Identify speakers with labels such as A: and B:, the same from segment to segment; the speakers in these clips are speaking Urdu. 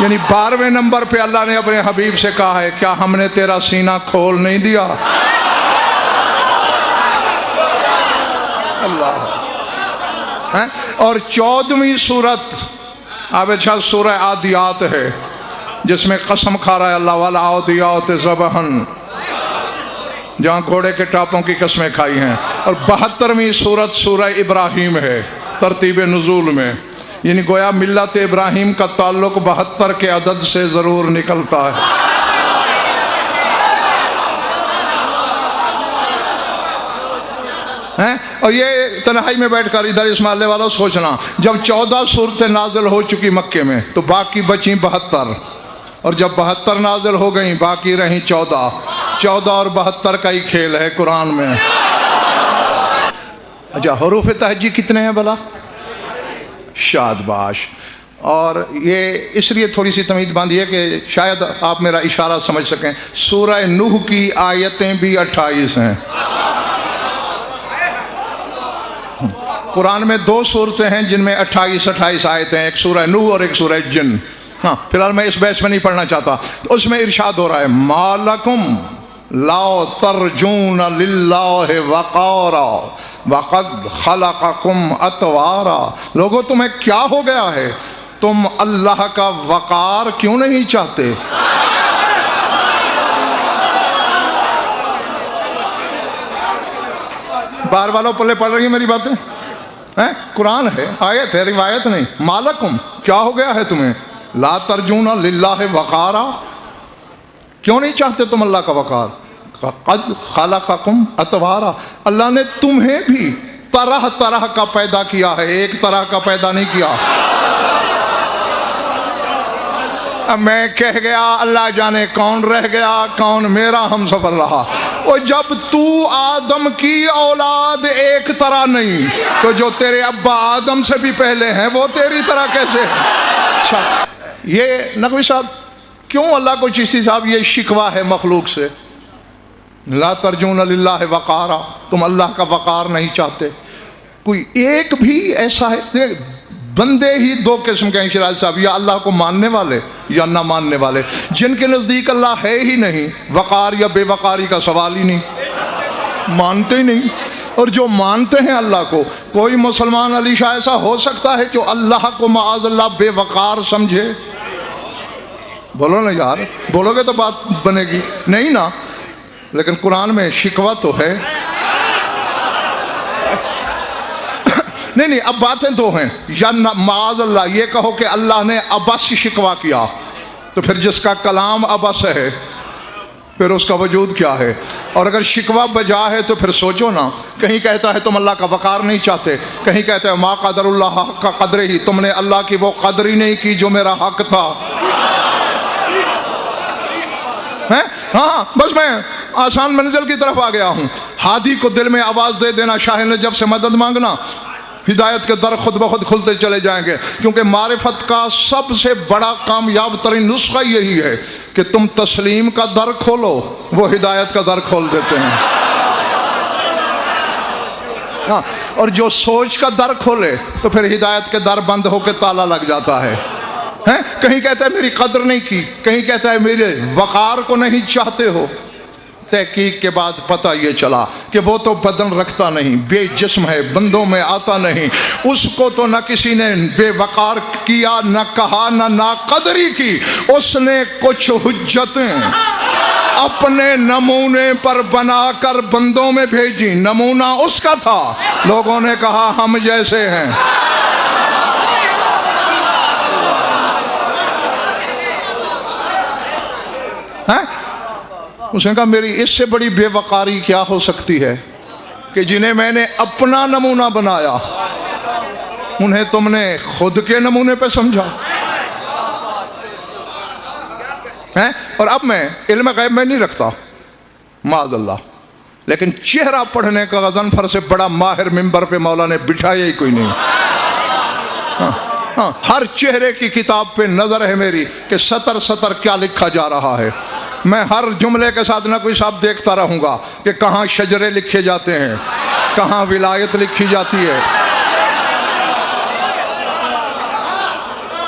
A: یعنی 12ویں نمبر پہ اللہ نے اپنے حبیب سے کہا ہے کیا ہم نے تیرا سینہ کھول نہیں دیا؟ اللہ. اور 14ویں سورت اب اچھا سورہ عادیات ہے جس میں قسم کھا رہا ہے اللہ والعادیات ضبحً، جہاں گھوڑے کے ٹاپوں کی قسمیں کھائی ہیں. اور 72ویں سورت سورہ ابراہیم ہے ترتیب نزول میں، یعنی گویا ملت ابراہیم کا تعلق 72 کے عدد سے ضرور نکلتا ہے. اور یہ تنہائی میں بیٹھ کر ادھر اس محلے والا سوچنا، جب 14 صورتیں نازل ہو چکی مکے میں تو باقی بچیں 72، اور جب 72 نازل ہو گئیں باقی رہیں 14. 14 اور 72 کا ہی کھیل ہے قرآن میں. اچھا حروف تہجی کتنے ہیں بھلا؟ شاد باش. اور یہ اس لیے تھوڑی سی تمید باندھی ہے کہ شاید آپ میرا اشارہ سمجھ سکیں. سورہ نوح کی آیتیں بھی 28 ہیں. قرآن میں 2 صورتیں ہیں جن میں 28 آیتیں ہیں، ایک سورہ نوح اور ایک سورہ جن. ہاں فی الحال میں اس بحث میں نہیں پڑھنا چاہتا. تو اس میں ارشاد ہو رہا ہے مالکم لا ترجون للہ وقارا وقد خلقکم اطوارا. لوگو تمہیں کیا ہو گیا ہے، تم اللہ کا وقار کیوں نہیں چاہتے؟ بار والوں پلے پڑھ رہی ہیں میری باتیں؟ قرآن ہے، آیت ہے، روایت نہیں. مالکم کیا ہو گیا ہے تمہیں، لا ترجون للہ وقارا، کیوں نہیں چاہتے تم اللہ کا وقار؟ قد خلقکم اطوارا، اللہ نے تمہیں بھی طرح طرح کا پیدا کیا ہے، ایک طرح کا پیدا نہیں کیا. اب میں کہہ گیا اللہ جانے کون رہ گیا، کون میرا ہم سفر رہا. اور جب تو آدم کی اولاد ایک طرح نہیں تو جو تیرے ابا آدم سے بھی پہلے ہیں وہ تیری طرح کیسے؟ اچھا یہ نقوی صاحب کیوں اللہ کو چشتی صاحب یہ شکوہ ہے مخلوق سے؟ لا ترجون للہ وقارا، تم اللہ کا وقار نہیں چاہتے. کوئی ایک بھی ایسا ہے؟ بندے ہی 2 قسم کے ہیں شیراز صاحب، یا اللہ کو ماننے والے یا نہ ماننے والے. جن کے نزدیک اللہ ہے ہی نہیں، وقار یا بے وقاری کا سوال ہی نہیں، مانتے ہی نہیں. اور جو مانتے ہیں اللہ کو، کوئی مسلمان علی شاہ ایسا ہو سکتا ہے جو اللہ کو معاذ اللہ بے وقار سمجھے؟ بولو نا یار، بولو گے تو بات بنے گی نہیں نا. لیکن قرآن میں شکوہ تو ہے. نہیں اب باتیں 2 ہیں، یا معاذ اللہ یہ کہو کہ اللہ نے ابس شکوہ کیا، تو پھر جس کا کلام ابس ہے پھر اس کا وجود کیا ہے؟ اور اگر شکوہ بجا ہے تو پھر سوچو نا، کہیں کہتا ہے تم اللہ کا وقار نہیں چاہتے، کہیں کہتا ہے ما قدر اللہ حق کا قدر ہی، تم نے اللہ کی وہ قدر ہی نہیں کی جو میرا حق تھا. ہاں بس میں آسان منزل کی طرف آ گیا ہوں. ہادی کو دل میں آواز دے دینا، شاہ نجف سے مدد مانگنا، ہدایت کے در خود بخود کھلتے چلے جائیں گے. کیونکہ معرفت کا سب سے بڑا کامیاب ترین نسخہ یہی ہے کہ تم تسلیم کا در کھولو، وہ ہدایت کا در کھول دیتے ہیں. ہاں اور جو سوچ کا در کھولے تو پھر ہدایت کے در بند ہو کے تالا لگ جاتا ہے. کہیں کہتا ہے میری قدر نہیں کی، کہیں کہتا ہے میرے وقار کو نہیں چاہتے ہو. تحقیق کے بعد پتہ یہ چلا کہ وہ تو بدن رکھتا نہیں، بے جسم ہے، بندوں میں آتا نہیں. اس کو تو نہ کسی نے بے وقار کیا، نہ کہا، نہ ناقدری کی. اس نے کچھ حجتیں اپنے نمونے پر بنا کر بندوں میں بھیجی. نمونہ اس کا تھا، لوگوں نے کہا ہم جیسے ہیں. اس نے کہا میری اس سے بڑی بے وقاری کیا ہو سکتی ہے کہ جنہیں میں نے اپنا نمونہ بنایا انہیں تم نے خود کے نمونے پہ سمجھا. اور اب میں علم غیب میں نہیں رکھتا معاذ اللہ، لیکن چہرہ پڑھنے کا غضنفر سے بڑا ماہر منبر پہ مولا نے بٹھایا ہی کوئی نہیں. ہر چہرے کی کتاب پہ نظر ہے میری کہ سطر سطر کیا لکھا جا رہا ہے. میں ہر جملے کے ساتھ نہ کوئی صاحب دیکھتا رہوں گا کہ کہاں شجرے لکھے جاتے ہیں، کہاں ولایت لکھی جاتی ہے.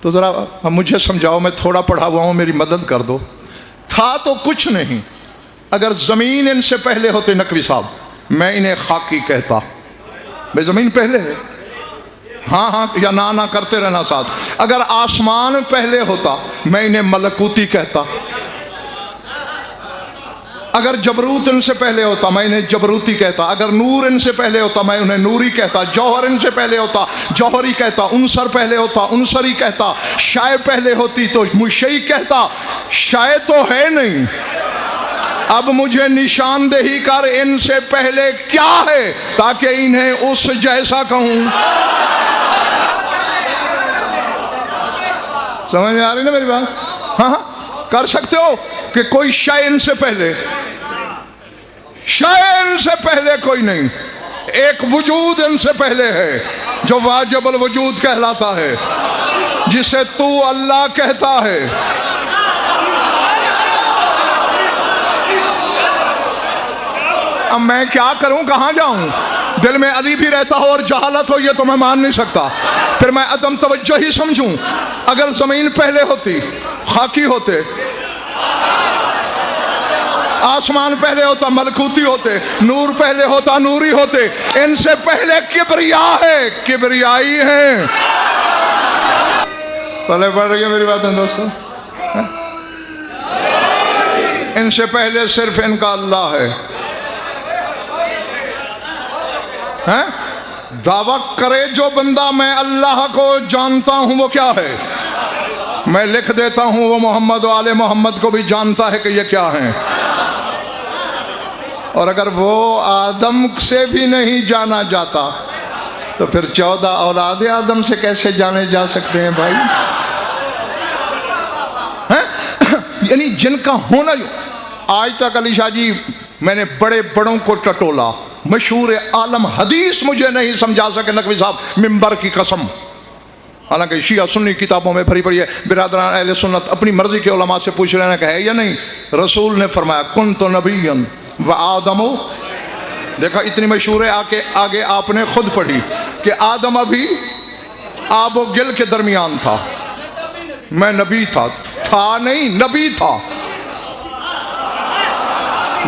A: تو ذرا مجھے سمجھاؤ، میں تھوڑا پڑھا ہوا ہوں، میری مدد کر دو. تھا تو کچھ نہیں. اگر زمین ان سے پہلے ہوتے نقوی صاحب، میں انہیں خاکی کہتا. بھئی زمین پہلے ہے، ہاں ہاں یا نہ کرتے رہنا ساتھ. اگر آسمان پہلے ہوتا میں انہیں ملکوتی کہتا. اگر جبروت ان سے پہلے ہوتا میں انہیں جبروتی کہتا. اگر نور ان سے پہلے ہوتا میں انہیں نوری کہتا. جوہر ان سے پہلے ہوتا جوہری کہتا. عنصر پہلے ہوتا عنصری کہتا. شے پہلے ہوتی تو مشئی کہتا. شے تو ہے نہیں. اب مجھے نشاندہی کر ان سے پہلے کیا ہے تاکہ انہیں اس جیسا کہوں. سمجھ میں آ رہی نا میری بات؟ ہاں کر سکتے ہو کہ کوئی شے ان سے پہلے، شے ان سے پہلے کوئی نہیں. ایک وجود ان سے پہلے ہے جو واجب الوجود کہلاتا ہے، جسے تو اللہ کہتا ہے. اب میں کیا کروں، کہاں جاؤں؟ دل میں علی بھی رہتا ہو اور جہالت ہو، یہ تو میں مان نہیں سکتا. پھر میں عدم توجہ ہی سمجھوں. اگر زمین پہلے ہوتی خاکی ہوتے، آسمان پہلے ہوتا ملکوتی ہوتے، نور پہلے ہوتا نوری ہوتے. ان سے پہلے کبریا ہے، کبریائی ہیں. پہلے پڑھ رہی ہے میری باتیں دوستو؟ ان سے پہلے صرف ان کا اللہ ہے. دعویٰ کرے جو بندہ میں اللہ کو جانتا ہوں، وہ کیا ہے؟ میں لکھ دیتا ہوں وہ محمد و آل محمد کو بھی جانتا ہے کہ یہ کیا ہیں. اور اگر وہ آدم سے بھی نہیں جانا جاتا تو پھر 14 اولاد آدم سے کیسے جانے جا سکتے ہیں بھائی؟ یعنی جن کا ہونا. آج تک علی شاہ جی میں نے بڑے بڑوں کو ٹٹولا، مشہور عالم حدیث مجھے نہیں سمجھا سکے نقوی صاحب، ممبر کی قسم. حالانکہ شیعہ سنی کتابوں میں بھری پڑی ہے. برادران اہل سنت اپنی مرضی کے علماء سے پوچھ رہے ہیں کہ ہے یا نہیں. رسول نے فرمایا کنت نبیا و آدم. دیکھا اتنی مشہور ہے. آگے آپ نے خود پڑھی کہ آدم ابھی آب و گل کے درمیان تھا. میں نبی تھا نہیں، نبی تھا.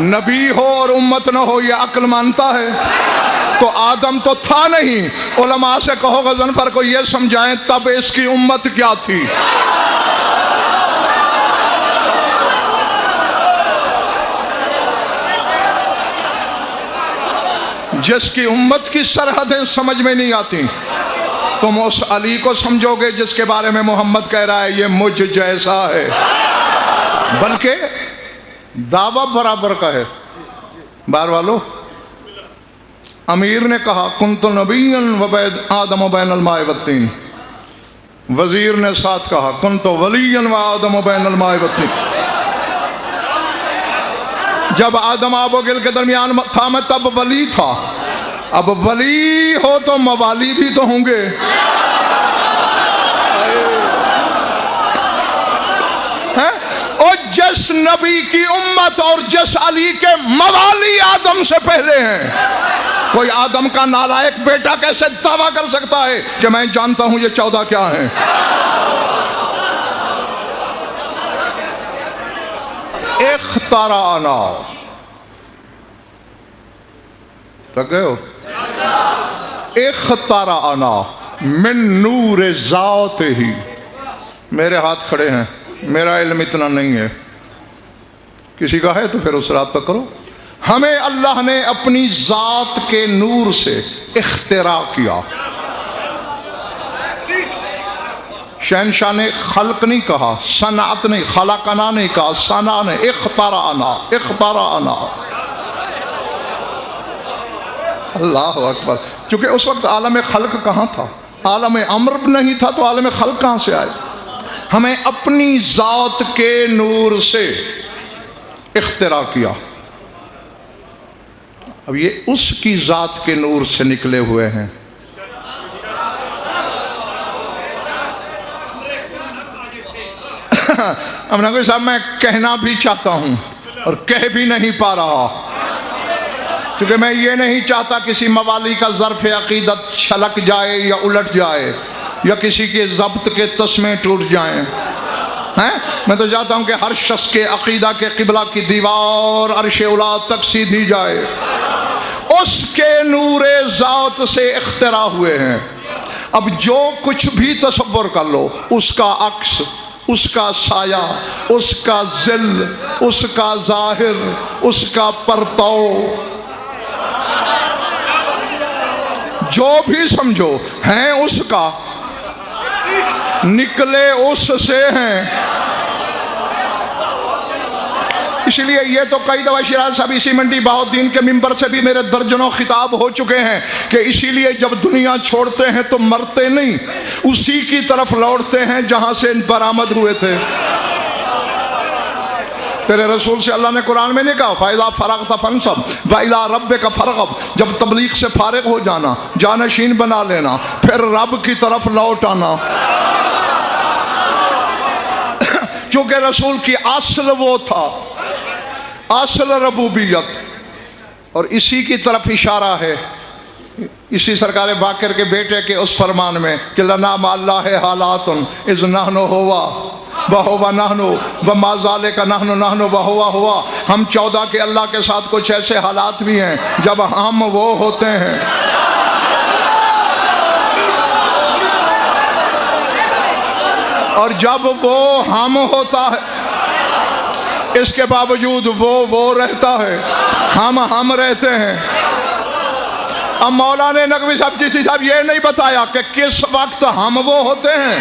A: نبی ہو اور امت نہ ہو یہ عقل مانتا ہے؟ تو آدم تو تھا نہیں. علماء سے کہو غضنفر کو یہ سمجھائیں تب اس کی امت کیا تھی. جس کی امت کی سرحدیں سمجھ میں نہیں آتی، تم اس علی کو سمجھو گے جس کے بارے میں محمد کہہ رہا ہے یہ مجھ جیسا ہے. بلکہ دعویٰ برابر کا ہے. بار والو، امیر نے کہا کنت نبیا و بین آدم و بین الماء والطین. وزیر نے ساتھ کہا کنت ولیا و آدم و بین الماء والطین. جب آدم آب و گل کے درمیان تھا میں تب ولی تھا. اب ولی ہو تو موالی بھی تو ہوں گے. اور جس نبی کی امت اور جس علی کے موالی آدم سے پہلے ہیں، کوئی آدم کا نالائق بیٹا کیسے دعویٰ کر سکتا ہے کہ میں جانتا ہوں یہ 14 کیا ہیں؟ اخترانا تک گئے ہو؟ اخترانا من نور ذات ہی. میرے ہاتھ کھڑے ہیں، میرا علم اتنا نہیں ہے، کسی کا ہے تو پھر اس رات پر کرو. ہمیں اللہ نے اپنی ذات کے نور سے اختراع کیا. شہنشاہ نے خلق نہیں کہا، صنعت نہیں، خلقنا نہیں کہا، صنع نے اخترانا. اخترانا. اللہ اکبر. چونکہ اس وقت عالم خلق کہاں تھا؟ عالم امر نہیں تھا تو عالم خلق کہاں سے آئے؟ ہمیں اپنی ذات کے نور سے اختراع کیا. اب یہ اس کی ذات کے نور سے نکلے ہوئے ہیں. اب نقوی صاحب میں کہنا بھی چاہتا ہوں اور کہہ بھی نہیں پا رہا، کیونکہ میں یہ نہیں چاہتا کسی موالی کا ظرف عقیدت چھلک جائے یا الٹ جائے. یا کسی کے ضبط کے تسمے ٹوٹ جائیں. ہیں میں تو چاہتا ہوں کہ ہر شخص کے عقیدہ کے قبلہ کی دیوار عرش اولی تک سیدھی جائے. اس کے نور ذات سے اختراع ہوئے ہیں. اب جو کچھ بھی تصور کر لو، اس کا عکس، اس کا سایہ، اس کا ظل، اس کا ظاہر، اس کا پرتو، جو بھی سمجھو ہیں اس کا، نکلے اس سے ہیں. اس لیے یہ تو کئی دفعہ شیراز صاحب اسی منڈی بہاؤالدین کے ممبر سے بھی میرے درجنوں خطاب ہو چکے ہیں کہ اسی لیے جب دنیا چھوڑتے ہیں تو مرتے نہیں، اسی کی طرف لوٹتے ہیں جہاں سے برآمد ہوئے تھے. تیرے رسول سے اللہ نے قرآن میں نہیں کہا فَإِذَا فَرَغْتَ فَانْصَبْ وَإِلَىٰ رَبِّكَ فَارْغَب، جب تبلیغ سے فارغ ہو جانا، جانشین بنا لینا، پھر رب کی طرف لوٹ آنا. چونکہ رسول کی اصل وہ تھا، اصل ربوبیت، اور اسی کی طرف اشارہ ہے اسی سرکار باقر کے بیٹے کے اس فرمان میں کہ لنا مع اللہ حالات اذ نحن ہوا وہوا نحن وما ذالک نحن وہوا ہوا. ہم 14 کے اللہ کے ساتھ کچھ ایسے حالات بھی ہیں جب ہم وہ ہوتے ہیں. اور جب وہ ہم ہوتا ہے، اس کے باوجود وہ رہتا ہے، ہم رہتے ہیں. اب مولانا نقوی صاحب چشتی صاحب یہ نہیں بتایا کہ کس وقت ہم وہ ہوتے ہیں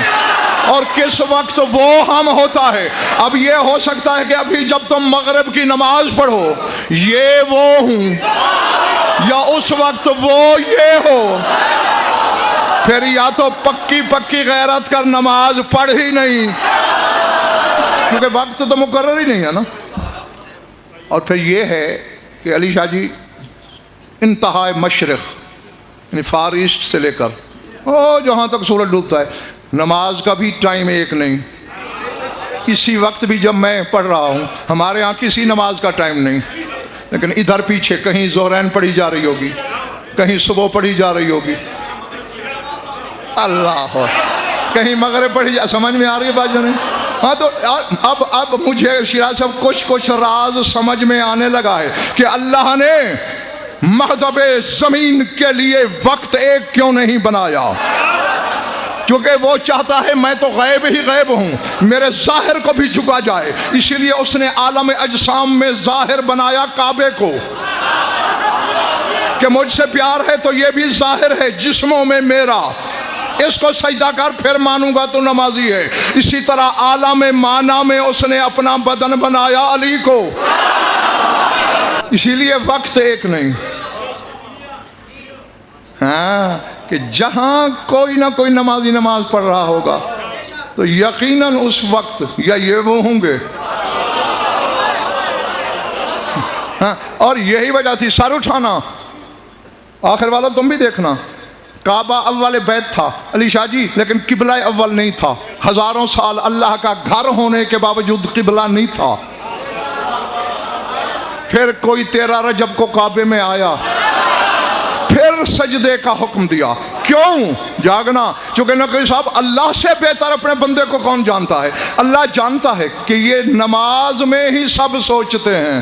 A: اور کس وقت وہ ہم ہوتا ہے. اب یہ ہو سکتا ہے کہ ابھی جب تم مغرب کی نماز پڑھو یہ وہ ہوں، یا اس وقت وہ یہ ہو. پھر یا تو پکی غیرت کر نماز پڑھ ہی نہیں، کیونکہ وقت تو مقرر ہی نہیں ہے نا. اور پھر یہ ہے کہ علی شاہ جی انتہائی مشرق یعنی فار ایسٹ سے لے کر جہاں تک سورج ڈوبتا ہے، نماز کا بھی ٹائم ایک نہیں. اسی وقت بھی جب میں پڑھ رہا ہوں ہمارے ہاں کسی نماز کا ٹائم نہیں، لیکن ادھر پیچھے کہیں ظہرین پڑھی جا رہی ہوگی، کہیں صبح پڑھی جا رہی ہوگی، اللہ کہیں مغرب پڑھی سمجھ میں آ رہی ہے بات جو نہیں. ہاں تو اب مجھے شیراز صاحب کچھ راز سمجھ میں آنے لگا ہے کہ اللہ نے مہدب زمین کے لیے وقت ایک کیوں نہیں بنایا، کیونکہ وہ چاہتا ہے میں تو غیب ہی غیب ہوں، میرے ظاہر کو بھی جھکا جائے. اسی لیے اس نے عالم اجسام میں ظاہر بنایا کعبے کو کہ مجھ سے پیار ہے تو یہ بھی ظاہر ہے جسموں میں میرا، اس کو سجدہ کر پھر مانوں گا تو نمازی ہے. اسی طرح عالم معنی میں اس نے اپنا بدن بنایا علی کو، اسی لیے وقت ایک نہیں. ہاں کہ جہاں کوئی نہ کوئی نمازی نماز پڑھ رہا ہوگا تو یقیناً اس وقت یا یہ وہ ہوں گے. ہاں اور یہی وجہ تھی سر اٹھانا. آخر والا تم بھی دیکھنا، کعبہ اول بیت تھا علی شاہ جی، لیکن قبلہ اول نہیں تھا. ہزاروں سال اللہ کا گھر ہونے کے باوجود قبلہ نہیں تھا. پھر کوئی 13 رجب کو کعبے میں آیا، پھر سجدے کا حکم دیا. کیوں جاگنا؟ چونکہ نقوی صاحب اللہ سے بہتر اپنے بندے کو کون جانتا ہے؟ اللہ جانتا ہے کہ یہ نماز میں ہی سب سوچتے ہیں.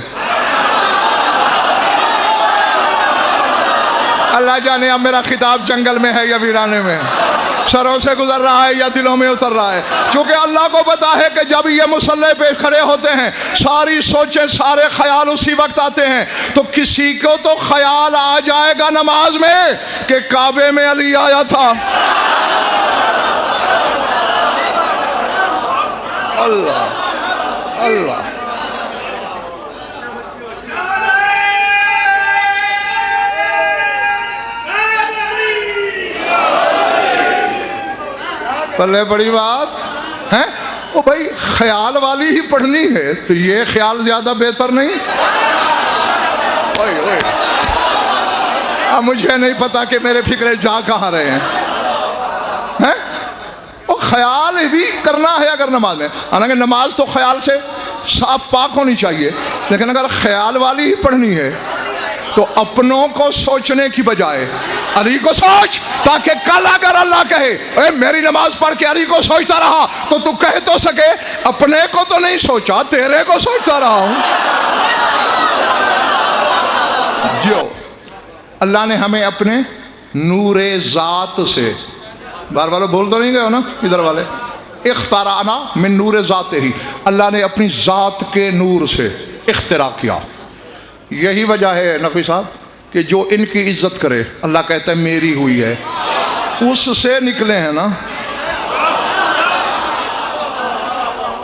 A: اللہ جانے اب میرا خطاب جنگل میں ہے یا ویرانے میں، سروں سے گزر رہا ہے یا دلوں میں اتر رہا ہے. کیونکہ اللہ کو پتا ہے کہ جب یہ مصلی پہ کھڑے ہوتے ہیں ساری سوچیں سارے خیال اسی وقت آتے ہیں. تو کسی کو تو خیال آ جائے گا نماز میں کہ کعبے میں علی آیا تھا. اللہ اللہ پلے بڑی بات ہے. وہ بھائی خیال والی ہی پڑھنی ہے تو یہ خیال زیادہ بہتر نہیں؟ اب مجھے نہیں پتا کہ میرے فکرے جا کہاں رہے ہیں. وہ خیال بھی کرنا ہے اگر نماز میں، حالانکہ نماز تو خیال سے صاف پاک ہونی چاہیے، لیکن اگر خیال والی ہی پڑھنی ہے تو اپنوں کو سوچنے کی بجائے علی کو سوچ، تاکہ کل اگر اللہ کہے اے میری نماز پڑھ کے علی کو سوچتا رہا تو تو کہہ تو سکے اپنے کو تو نہیں سوچا، تیرے کو سوچتا رہا ہوں۔ جو اللہ نے ہمیں اپنے نور ذات سے، بار بار بول تو نہیں گئے ہو نا ادھر والے، اخترانا من نور ذات ہی، اللہ نے اپنی ذات کے نور سے اختراع کیا۔ یہی وجہ ہے نقوی صاحب کہ جو ان کی عزت کرے اللہ کہتا ہے میری ہوئی ہے، اس سے نکلے ہیں نا۔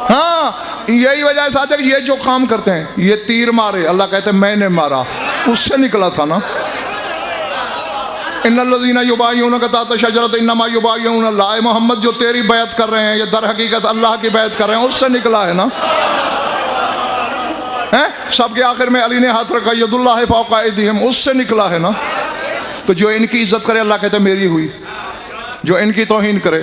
A: ہاں یہی وجہ ہے ساتھ ہے کہ یہ جو کام کرتے ہیں، یہ تیر مارے اللہ کہتا ہے میں نے مارا، اس سے نکلا تھا نا۔ ان الذین یبایعونک تحت شجرۃ انما یبایعون اللہ، محمد جو تیری بیعت کر رہے ہیں یہ در حقیقت اللہ کی بیعت کر رہے ہیں، اس سے نکلا ہے نا۔ سب کے آخر میں علی نے ہاتھ رکھا ید اللہ فوق ایدیہم، اس سے نکلا ہے نا۔ تو جو ان کی عزت کرے اللہ کہتا ہے میری ہوئی، جو ان کی توہین کرے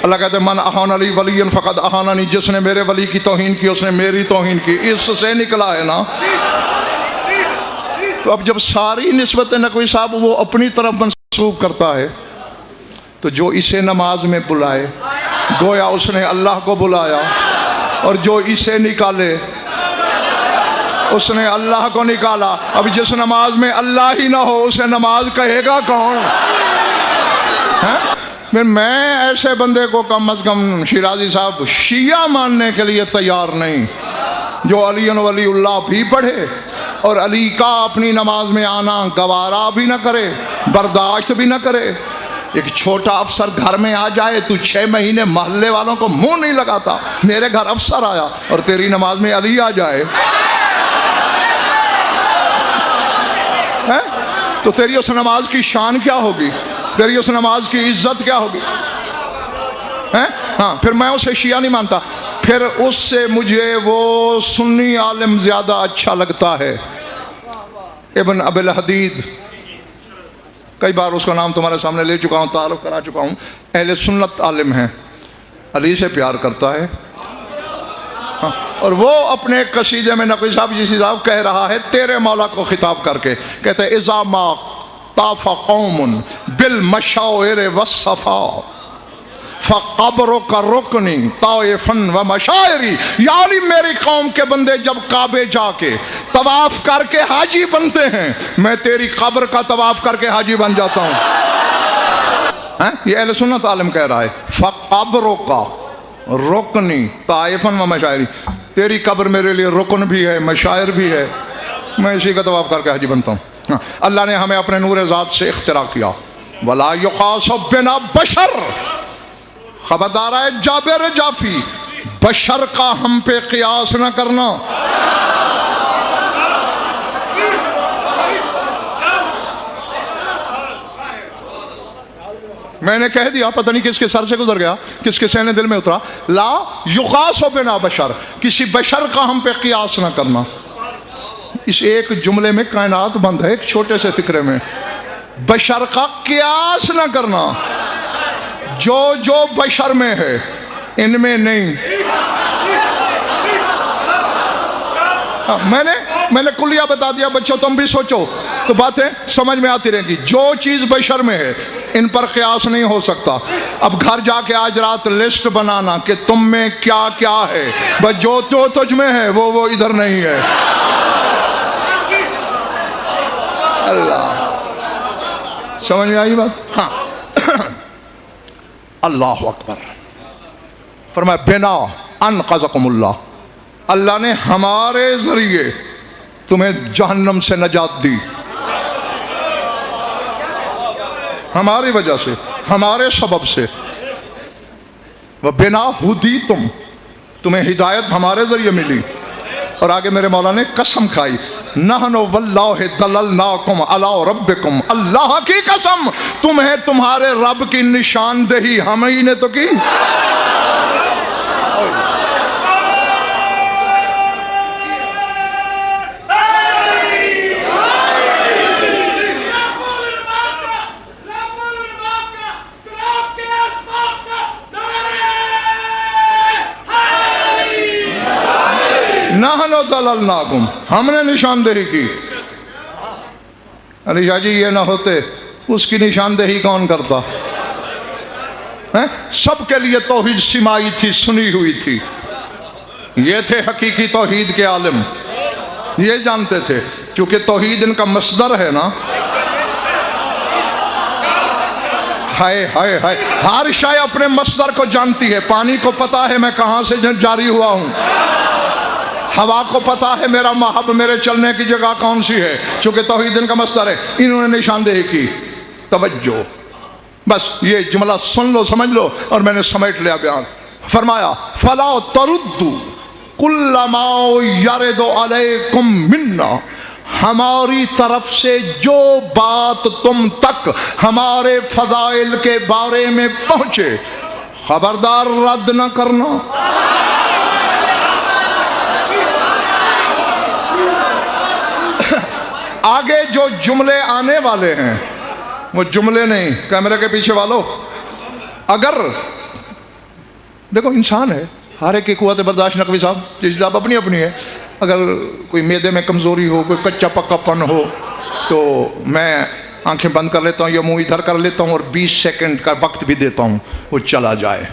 A: اللہ کہتا ہے من احان علی ولی فقد احاننی، جس نے میرے ولی کی توہین کی اس نے میری توہین کی، اس سے نکلا ہے نا۔ تو اب جب ساری نسبت نقوی صاحب وہ اپنی طرف منسوب کرتا ہے تو جو اسے نماز میں بلائے گویا اس نے اللہ کو بلایا، اور جو اسے نکالے اس نے اللہ کو نکالا۔ اب جس نماز میں اللہ ہی نہ ہو اسے نماز کہے گا کون؟ میں ایسے بندے کو کم از کم شیرازی صاحب شیعہ ماننے کے لیے تیار نہیں جو علی ولی اللہ بھی پڑھے اور علی کا اپنی نماز میں آنا گوارا بھی نہ کرے، برداشت بھی نہ کرے۔ ایک چھوٹا افسر گھر میں آ جائے تو 6 مہینے محلے والوں کو منہ نہیں لگاتا، میرے گھر افسر آیا اور تیری نماز میں علی آ جائے تو تیری اس نماز کی شان کیا ہوگی، تیری اس نماز کی عزت کیا ہوگی؟ ہاں پھر میں اسے شیعہ نہیں مانتا، پھر اس سے مجھے وہ سنی عالم زیادہ اچھا لگتا ہے، ابن ابی الحدید، کئی بار اس کا نام تمہارے سامنے لے چکا ہوں، تعارف کرا چکا ہوں، اہل سنت عالم ہے، علی سے پیار کرتا ہے، اور وہ اپنے قصیدے میں نقوی صاحب جیسی صاحب کہہ رہا ہے تیرے مولا کو خطاب کر کے، کہتے ہیں اذا ما طاف قوم بالمشاعر والصفا فقبرک رکنی طائفا ومشاعری، یعنی میری قوم کے بندے جب کعبے جا کے طواف کر کے حاجی بنتے ہیں میں تیری قبر کا طواف کر کے حاجی بن جاتا ہوں۔ یہ اہل سنت عالم کہہ رہا ہے فقبرک رکنی طائفا ومشاعری، تیری قبر میرے لیے رکن بھی ہے مشاعر بھی ہے، میں اسی کا طواف کر کے حاجی بنتا ہوں۔ اللہ نے ہمیں اپنے نور ذات سے اختراع کیا، ولا یقاس بنا بشر، خبردار ہے جابر جافی، بشر کا ہم پہ قیاس نہ کرنا۔ میں نے کہہ دیا، پتہ نہیں کس کے سر سے گزر گیا، کس کے سینے دل میں اترا، لا یقاس بنا بشر، کسی بشر کا ہم پہ قیاس نہ کرنا۔ اس ایک جملے میں کائنات بند ہے، ایک چھوٹے سے فکرے میں، بشر کا قیاس نہ کرنا، جو جو بشر میں ہے ان میں نہیں۔ میں نے کلیہ بتا دیا، بچوں تم بھی سوچو تو باتیں سمجھ میں آتی رہیں گی۔ جو چیز بشر میں ہے ان پر قیاس نہیں ہو سکتا۔ اب گھر جا کے آج رات لسٹ بنانا کہ تم میں کیا کیا ہے، بس جو جو تجھ میں ہے وہ ادھر نہیں ہے۔ اللہ سمجھ میں آئی بات؟ ہاں اللہ اکبر، فرمایا بنا انقذکم اللہ، اللہ نے ہمارے ذریعے تمہیں جہنم سے نجات دی، ہماری وجہ سے، ہمارے سبب سے۔ وَبِنَا هُدِيتُمْ، تمہیں ہدایت ہمارے ذریعے ملی۔ اور آگے میرے مولا نے قسم کھائی، نَحْنُ وَاللَّهِ دَلَلْنَاكُمْ عَلَىٰ رَبِّكُمْ، اللہ کی قسم تمہیں تمہارے رب کی نشاندہی ہم ہی نے تو کی۔ نَحْنُ دَلَلْنَاكُمْ، ہم نے نشاندہی کی۔ علی شاہ جی یہ نہ ہوتے اس کی نشاندہی کون کرتا ہے؟ سب کے لیے توحید سمائی تھی، سنی ہوئی تھی. یہ تھے حقیقی توحید کے عالم، یہ جانتے تھے. چونکہ توحید ان کا مصدر ہے نا. ہائے ہائے ہائے، ہر شے اپنے مصدر کو جانتی ہے. پانی کو پتا ہے میں کہاں سے جاری ہوا ہوں، ہوا کو پتا ہے میرا محب میرے چلنے کی جگہ کون سی ہے، چونکہ توحید ان کا مصدر ہے. انہوں نے نشاندہی کی. توجہ، بس یہ جملہ سن لو، سمجھ لو، اور میں نے سمیٹ لیا بیان. فرمایا فلا تردوا کل ما یرد علیکم منا، ہماری طرف سے جو بات تم تک ہمارے فضائل کے بارے میں پہنچے خبردار رد نہ کرنا. آگے جو جملے آنے والے ہیں وہ جملے نہیں. کیمرے کے پیچھے والو، اگر دیکھو انسان ہے، ہر ایک کی قوت برداشت نقوی صاحب جس صاحب اپنی اپنی ہے. اگر کوئی معدے میں کمزوری ہو، کوئی کچا پکا پن ہو، تو میں آنکھیں بند کر لیتا ہوں یا منہ ادھر کر لیتا ہوں اور 20 سیکنڈ کا وقت بھی دیتا ہوں وہ چلا جائے.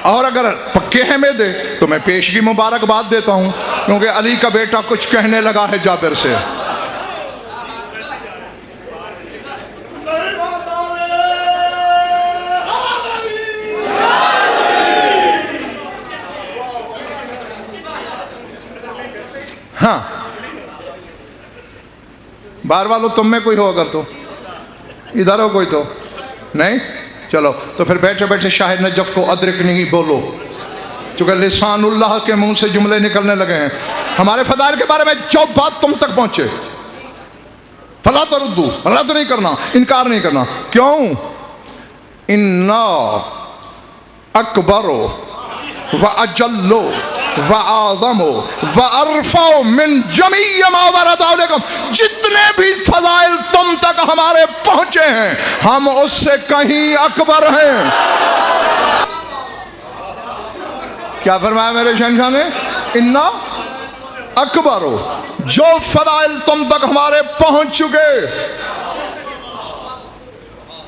A: اور اگر پکے ہیں معدے تو میں پیشگی مبارکباد دیتا ہوں، کیونکہ علی کا بیٹا کچھ کہنے لگا ہے جابر سے. ہاں، باہر والوں تم میں کوئی ہو اگر تو ادھر ہو کوئی تو نہیں. چلو تو پھر بیٹھے بیٹھے شاہ نجف کو ادرک نہیں بولو، چونکہ لسان اللہ کے منہ سے جملے نکلنے لگے ہیں. ہمارے فضائل کے بارے میں جو بات تم تک پہنچے فلا تردوا، رد نہیں کرنا، انکار نہیں کرنا. کیوں؟ انا اکبر واجل واعظم وارفع من جمیع ما ورد علیکم، جتنے بھی فضائل تم تک ہمارے پہنچے ہیں ہم اس سے کہیں اکبر ہیں. کیا فرمایا میرے شہنشاہ نے؟ انا اکبر، جو فضائل تم تک ہمارے پہنچ چکے.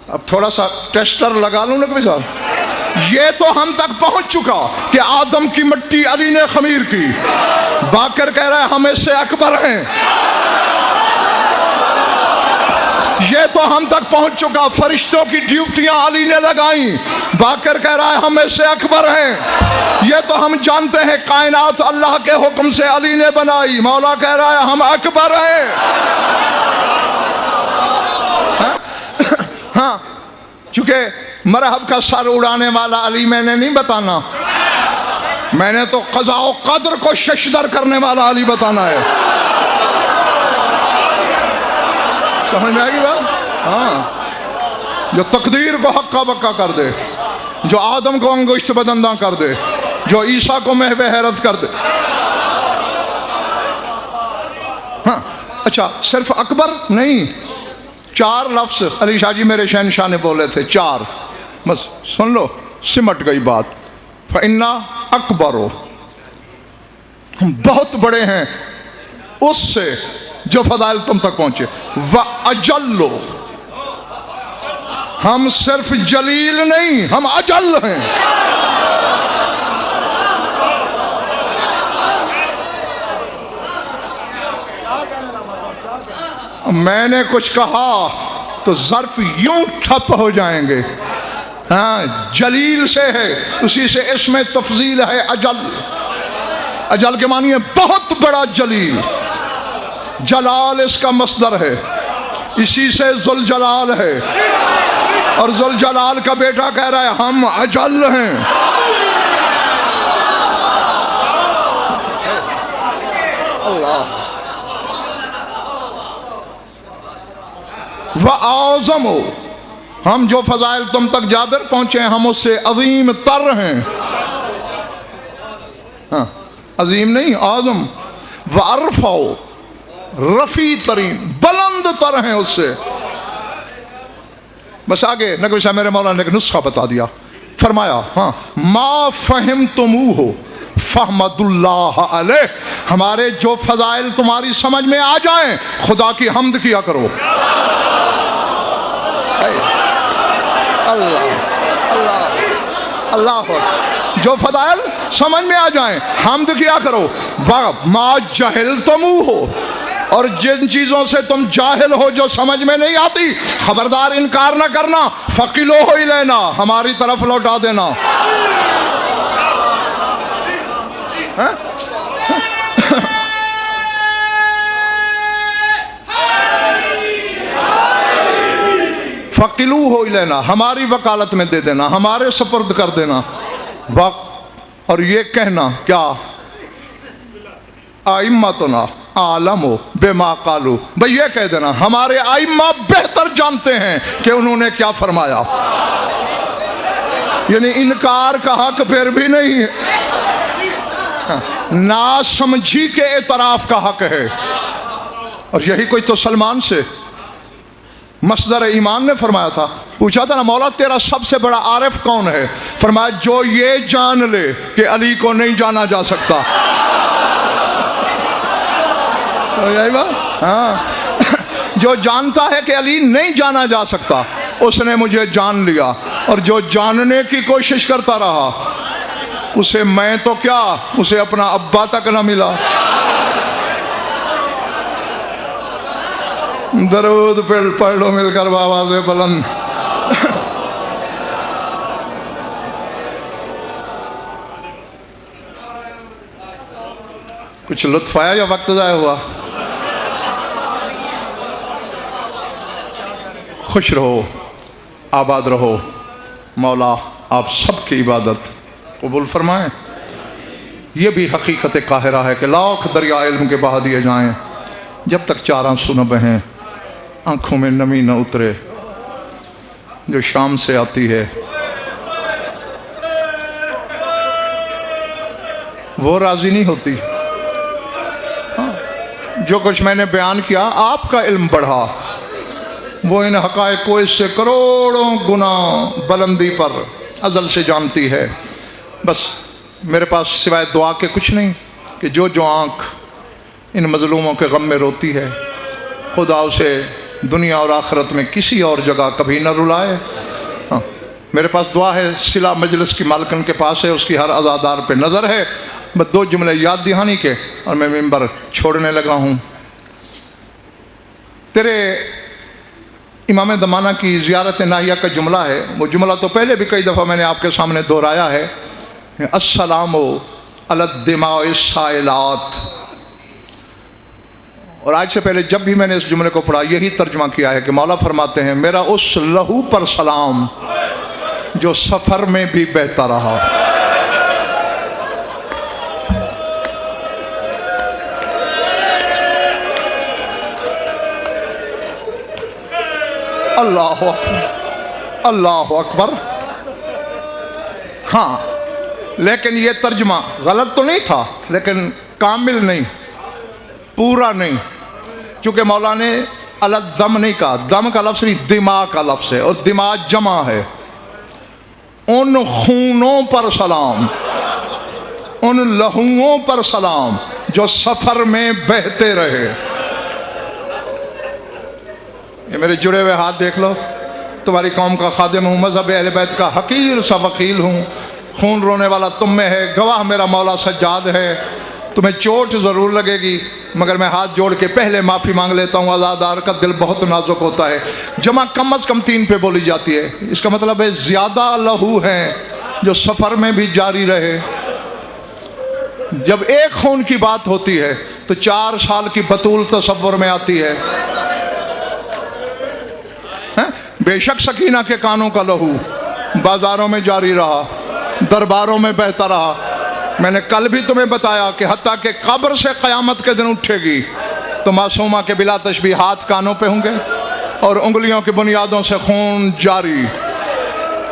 A: اب تھوڑا سا ٹیسٹر لگا لوں نقوی صاحب. یہ تو ہم تک پہنچ چکا کہ آدم کی مٹی علی نے خمیر کی. باقر کہہ رہا ہے ہم اس سے اکبر ہیں. یہ تو ہم تک پہنچ چکا فرشتوں کی ڈیوٹیاں علی نے لگائیں. باقر کہہ رہا ہے ہم اس سے اکبر ہیں. یہ تو ہم جانتے ہیں کائنات اللہ کے حکم سے علی نے بنائی. مولا کہہ رہا ہے ہم اکبر ہیں. ہاں، چونکہ مرحب کا سر اڑانے والا علی میں نے نہیں بتانا، میں نے تو قضاء و قدر کو ششدر کرنے والا علی بتانا ہے. سمجھ میں آئے گی بات؟ ہاں، جو تقدیر کو حقہ بکا کر دے، جو آدم کو انگشت بدنداں کر دے، جو عیسیٰ کو محو حیرت کر دے. ہاں اچھا، صرف اکبر نہیں، 4 لفظ علی شاہ جی میرے شہنشاہ نے بولے تھے. 4 بس سن لو، سمٹ گئی بات. فَإِنَّا أَكْبَرُ، ہم بہت بڑے ہیں اس سے جو فضائل تم تک پہنچے. وَأَجَلُّ، ہم صرف جلیل نہیں، ہم اجل ہیں. میں نے کچھ کہا تو ظرف یوں ٹھپ ہو جائیں گے. ہاں، جلیل سے ہے، اسی سے اس میں تفضیل ہے اجل. اجل کے معنی ہے بہت بڑا جلیل. جلال اس کا مصدر ہے، اسی سے ذوالجلال ہے. اور ذوالجلال کا بیٹا کہہ رہا ہے ہم اجل ہیں. اللہ. وَأَعْظَمُ، ہم جو فضائل تم تک جابر پہنچے ہیں ہم اس سے عظیم تر ہیں. ہاں، عظیم نہیں، اعظم. وَأَرْفَعُ، رفیع ترین، بلند تر ہیں اس سے. بس آگے نقوی صاحب میرے مولانا نے ایک نسخہ بتا دیا. فرمایا ہاں، ما فہمتموہ فحمد اللہ علیہ، ہمارے جو فضائل تمہاری سمجھ میں آ جائیں خدا کی حمد کیا کرو۔ اللہ اللہ اللہ، جو فضائل سمجھ میں آ جائیں حمد کیا کرو۔ ما جہلتموہ، اور جن چیزوں سے تم جاہل ہو جو سمجھ میں نہیں آتی خبردار انکار نہ کرنا، فقلوہ الینا، ہماری طرف لوٹا دینا۔ فقلوہ الینا، ہماری وکالت میں دے دینا، ہمارے سپرد کر دینا۔ اور یہ کہنا کیا، ائمتنا عالم بما قالوا، بھئی یہ کہہ دینا ہمارے ائمہ بہتر جانتے ہیں کہ انہوں نے کیا فرمایا۔ یعنی انکار کا حق پھر بھی نہیں ہے، نا سمجھی کے اعتراف کا حق ہے۔ اور یہی کوئی تو سلمان سے مصدر ایمان نے فرمایا تھا، پوچھا تھا نا مولا تیرا سب سے بڑا عارف کون ہے؟ فرمایا جو یہ جان لے کہ علی کو نہیں جانا جا سکتا۔ ہاں، جو جانتا ہے کہ علی نہیں جانا جا سکتا اس نے مجھے جان لیا، اور جو جاننے کی کوشش کرتا رہا اسے میں تو کیا، اسے اپنا ابا تک نہ ملا۔ درود پڑھ لو مل کر بآواز بلند۔ کچھ لطف آیا یا وقت ضائع ہوا؟ خوش رہو، آباد رہو، مولا آپ سب کی عبادت قبول فرمائیں۔ یہ بھی حقیقت قاہرہ ہے کہ لاکھ دریا علم کے بہا دیے جائیں، جب تک چار آنسو نہ بہیں آنکھوں میں نمی نہ اترے جو شام سے آتی ہے وہ راضی نہیں ہوتی۔ جو کچھ میں نے بیان کیا آپ کا علم بڑھا، وہ ان حقائق کو اس سے کروڑوں گنا بلندی پر ازل سے جانتی ہے۔ بس میرے پاس سوائے دعا کے کچھ نہیں کہ جو آنکھ ان مظلوموں کے غم میں روتی ہے خدا اسے دنیا اور آخرت میں کسی اور جگہ کبھی نہ رلائے۔ میرے پاس دعا ہے، صلہ مجلس کی مالکن کے پاس ہے، اس کی ہر عزادار پہ نظر ہے۔ بس دو جملے یاد دہانی کے اور میں ممبر چھوڑنے لگا ہوں۔ تیرے امام زمانہ کی زیارت ناہیہ کا جملہ ہے، وہ جملہ تو پہلے بھی کئی دفعہ میں نے آپ کے سامنے دہرایا ہے، السلام علی الدماء السائلات۔ اور آج سے پہلے جب بھی میں نے اس جملے کو پڑھا یہی ترجمہ کیا ہے کہ مولا فرماتے ہیں میرا اس لہو پر سلام جو سفر میں بھی بہتا رہا۔ اللہ اکبر، اللہ اکبر۔ ہاں لیکن یہ ترجمہ غلط تو نہیں تھا، لیکن کامل نہیں، پورا نہیں، چونکہ مولا نے الدم نہیں کہا، دم کا لفظ نہیں، دماغ کا لفظ ہے، اور دماغ جمع ہے۔ ان خونوں پر سلام، ان لہوؤں پر سلام جو سفر میں بہتے رہے۔ یہ میرے جڑے ہوئے ہاتھ دیکھ لو، تمہاری قوم کا خادم ہوں، مذہب اہل بیت کا حقیر سا وکیل ہوں، خون رونے والا تم میں ہے، گواہ میرا مولا سجاد ہے۔ تمہیں چوٹ ضرور لگے گی مگر میں ہاتھ جوڑ کے پہلے معافی مانگ لیتا ہوں، عزادار کا دل بہت نازک ہوتا ہے۔ جمع کم از کم 3 پہ بولی جاتی ہے، اس کا مطلب ہے زیادہ لہو ہیں جو سفر میں بھی جاری رہے۔ جب ایک خون کی بات ہوتی ہے تو 4 سال کی بطول تصور میں آتی ہے۔ بے شک سکینہ کے کانوں کا لہو بازاروں میں جاری رہا، درباروں میں بہتا رہا۔ میں نے کل بھی تمہیں بتایا کہ حتیٰ کہ قبر سے قیامت کے دن اٹھے گی تو معصومہ کے بلا تشبیہ ہاتھ کانوں پہ ہوں گے اور انگلیوں کی بنیادوں سے خون جاری۔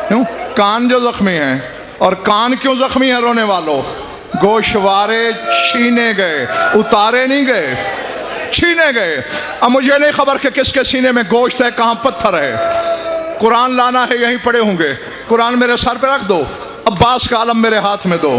A: کیوں؟ کان جو زخمی ہیں، اور کان کیوں زخمی ہیں رونے والوں؟ گوشوارے چھینے گئے، اتارے نہیں گئے، چھینے گئے۔ اب مجھے نہیں خبر کہ کس کے سینے میں گوشت ہے، کہاں پتھر ہے۔ قرآن لانا ہے، یہیں پڑے ہوں گے۔ قرآن میرے سر پہ رکھ دو، عباس کا علم میرے ہاتھ میں دو،